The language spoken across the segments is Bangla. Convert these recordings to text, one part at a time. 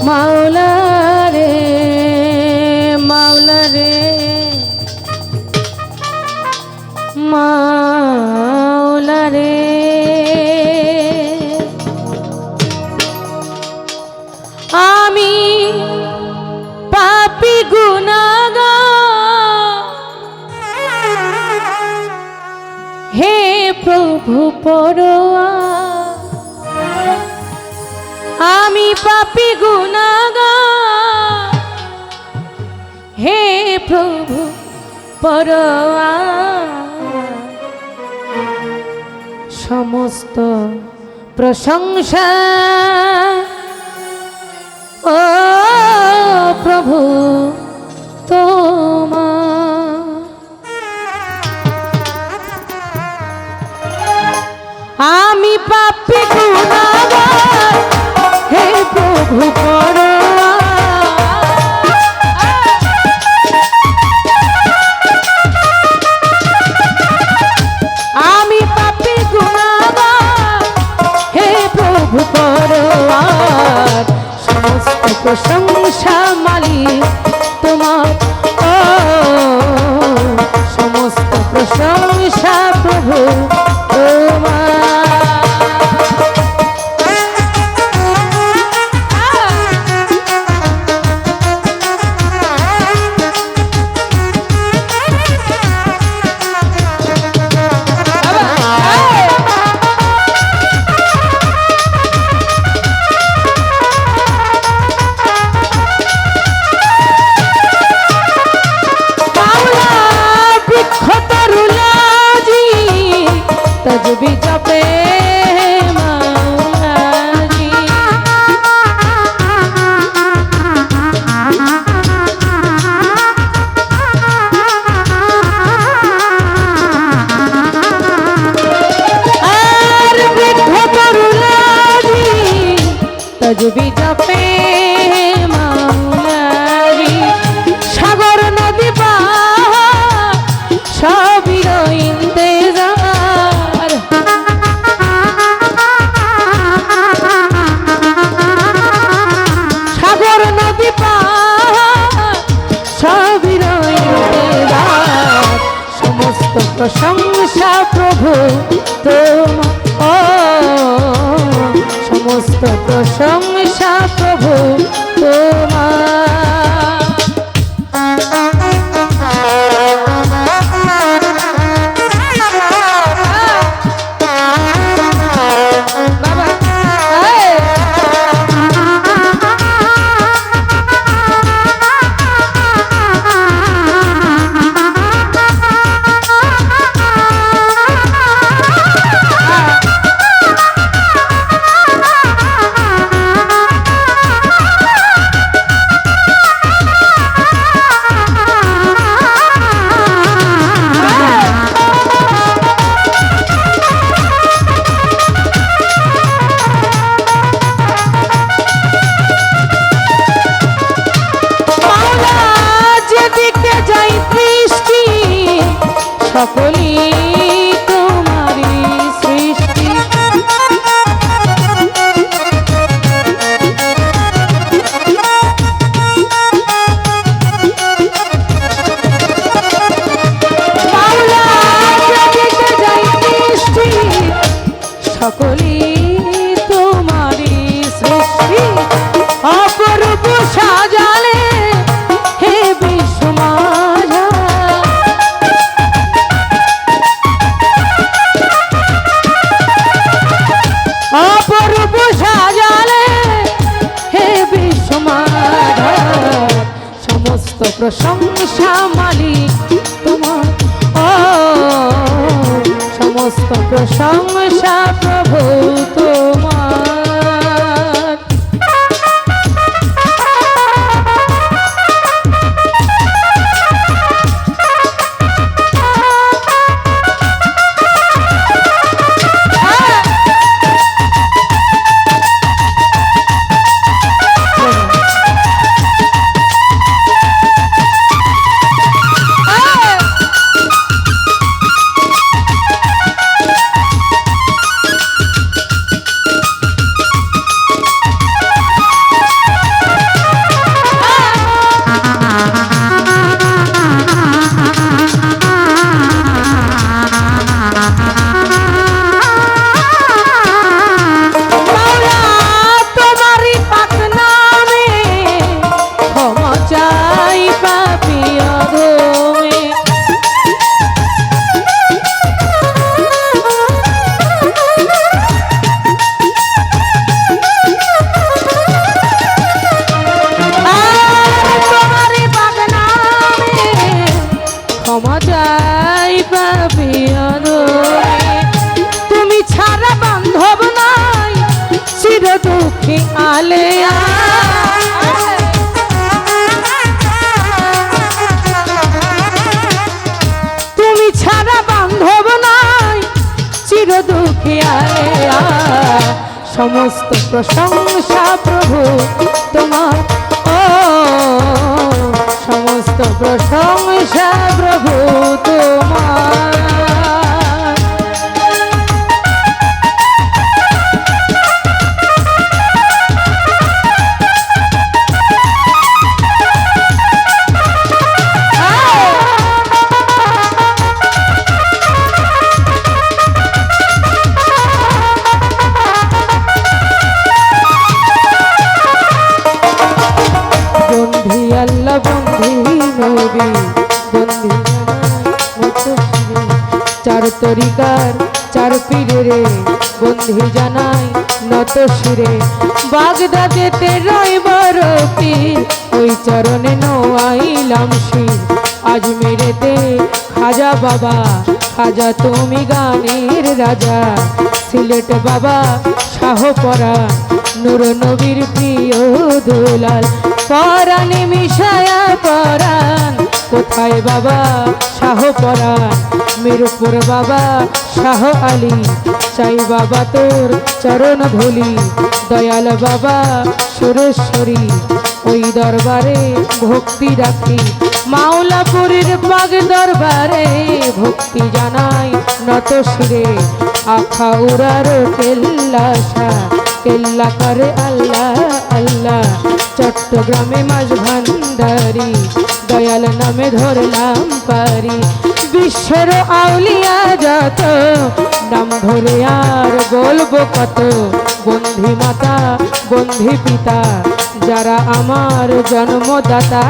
মাওলা রে মাওলা রে মাওলা রে আমি পাপী গুনাহগার হে প্রভু পরোয়া আমি পাপী গুনাহগার হে প্রভু পরোয়া সমস্ত প্রশংসা ও প্রভু তোমার আমি পাপী গুনাহগার হে প্রভু পরোয়া আমি পাপী গুনাহগার হে প্রভু পরোয়ার সমস্ত প্রশংসা মালিক তোমার ও সমস্ত প্রশংসা প্রভু তোমার তজবি জপে মাওলাজি আর বৃদ্ধ তরুণাজি তজবি জপে মাওলাজি সাগর নদী পাহাড় সবই ইন্তেজার সাগর নদী পাহাড় সবই ইন্তেজার সমস্ত প্রশংসা প্রভু তোমার সমস্ত প্রশংসা প্রভু তোমার সকলি তোমারি সৃষ্টি মাওলা যেদিকে যাই দৃষ্টি সকলি তোমারি সৃষ্টি অপরূপ সাজালে হে বিশ্ব মাঝা অপরূপ সাজালে হে বিশ্বমাধব সমস্ত প্রশংসা মালিক তোমার ও সমস্ত প্রশংসা প্রভু তোমার চলে তুমি ছাড়া বান্ধব নাই চির দুঃখিয়া সমস্ত প্রশংসা প্রভু তোমার ও সমস্ত প্রশংসা প্রভু তোমার চার তরিকার চার পীরে রে বন্ধি জানাই নত শিরে বাগদাদেতে রইবার পীর ওই চরণে নোয়াইলাম শির আজমিরেতে খাজা বাবা খাজা তুমি গানের রাজা সিলেট বাবা শাহপরা নূর নবীর প্রিয় দুলাল পরাণে মিশায়া পরাণ কোথায় বাবা শাহপরাণ মিরপুর বাবা শাহ আলী চাই বাবা তোর চরণ ধুলি দয়াল বাবা সুরেশ্বরী ওই দরবারে ভক্তি রাখি মাওলাপুরীর পাগ দরবারে ভক্তি জানাই নত শিরে আখা উড়ার কেল্লা শাহ কেল্লা করে আল্লাহ আল্লাহ চট্টগ্রামে মাঝ ভান্ডারি দয়াল নামে ধরলাম পারি বিশ্বের আউলিয়া যত নাম ধরে আর বলবো কত বন্ধি মাতা বন্ধি পিতা যারা আমার জন্মদাতা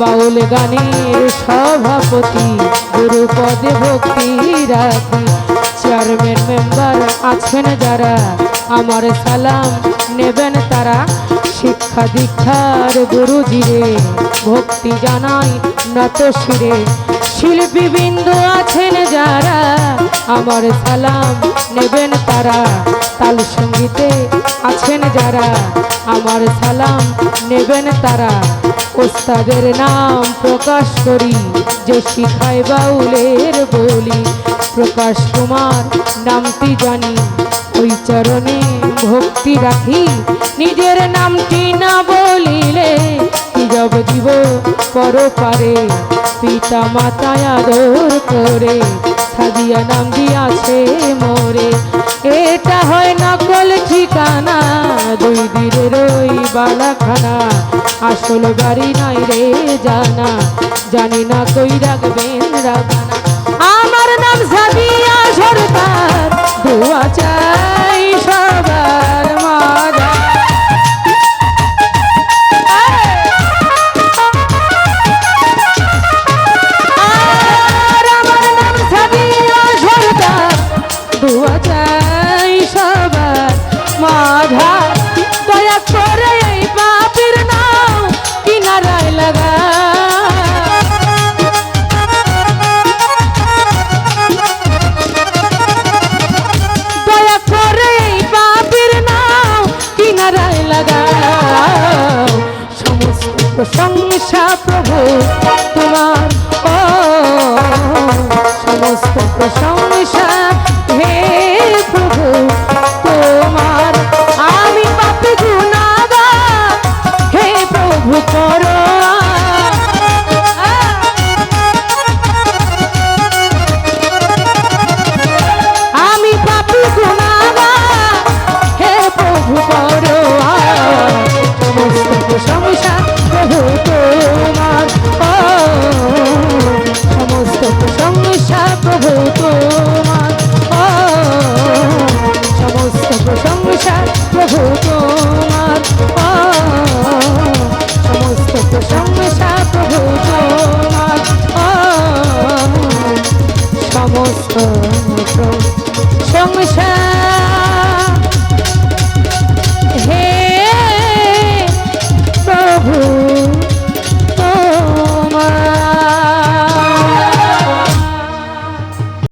বাউল গানের সভাপতি গুরুপদে ভক্তি রাখি চেয়ারম্যান মেম্বার আছেন যারা আমার সালাম নেবেন তারা শিক্ষা দীক্ষার গুরুজিরে ভক্তি জানাই নত শিরে শিল্পী বিন্দু আছেন যারা আমার সালাম নেবেন তারা তাল সঙ্গীতে আছেন যারা আমার সালাম নেবেন তারা ওস্তাদের নাম প্রকাশ করি যে শিখায় বাউলের বলি প্রকাশ কুমার নামটি জানি ওই চরণে ভক্তি রাখি নিজের নামটি না বলিলে কি জব জীব পরপারে পিতা মাতায় আদর করে সাদিয়া নাম দিয়াছে মোরে এটা হয় নকল ঠিকানা দুই দিনের ওই বালাখানা আসল বাড়ি নাই রে জানা জানি না কই রাখবেন রাখানা আমার নাম সাদিয়া সরকার দোয়া চাই সবার মাঝে দোয়া চাই সবার মাঝা দয়া করে এই বাপের নাম কিনারায় লাগা দয়া করে এই বাপের নাম কিনারায় লাগা সমস্ত প্রশংসা প্রভু তোমার ও সমস্ত প্রশংসা হে প্রভু তোমার আমি পাপী গুনাহগার হে প্রভু করো আমি পাপী গুনাহগার হে প্রভু করো সমস্ত প্রশংসা প্রভু তোমার সমস্ত প্রশংসা প্রভু তোমার সমস্ত প্রশংসা প্রভু তোমার সমস্ত প্রশংসা প্রভু তোমার সমস্ত প্রশংসা